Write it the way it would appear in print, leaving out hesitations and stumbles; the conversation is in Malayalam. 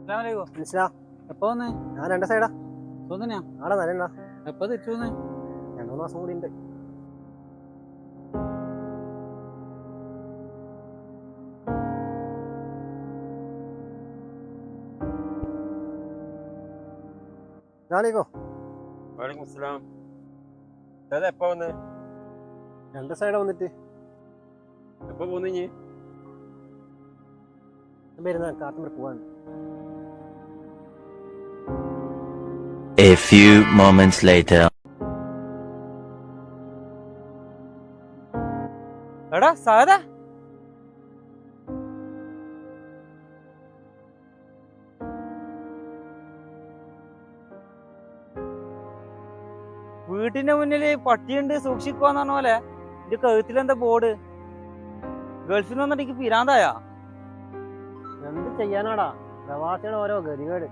അസ്സലാമലൈക്കും. മനസ്സിലാ എപ്പോ വന്ന്? ഞാൻ രണ്ട് സൈഡാ തോന്നുന്നാ നാളെ നല്ലണ്ടാ എപ്പോ തിരിച്ചു വന്ന്? 2-3 മാസം കൂടി ഉണ്ട്. വാലേക്കും അസ്സലാം. എപ്പോ വന്ന്? രണ്ട് സൈഡാ വന്നിട്ട് എപ്പോ പോന്നു ഇനി? വരുന്ന കാത്തുമ്പോ പോവാണ്. A few moments later. എടാ സാധാ വീട്ടിന്റെ മുന്നില് പട്ടിയുണ്ട് സൂക്ഷിക്കുവാന്ന് പറഞ്ഞ പോലെ എന്റെ കഴുത്തിലെന്താ ബോർഡ്? ഗൾഫിൽ നിന്ന് വന്നിട്ട് എനിക്ക് പിരാന്തായ. എന്ത് ചെയ്യാനാടാ പ്രവാസിയുടെ ഓരോ ഗതികേട്.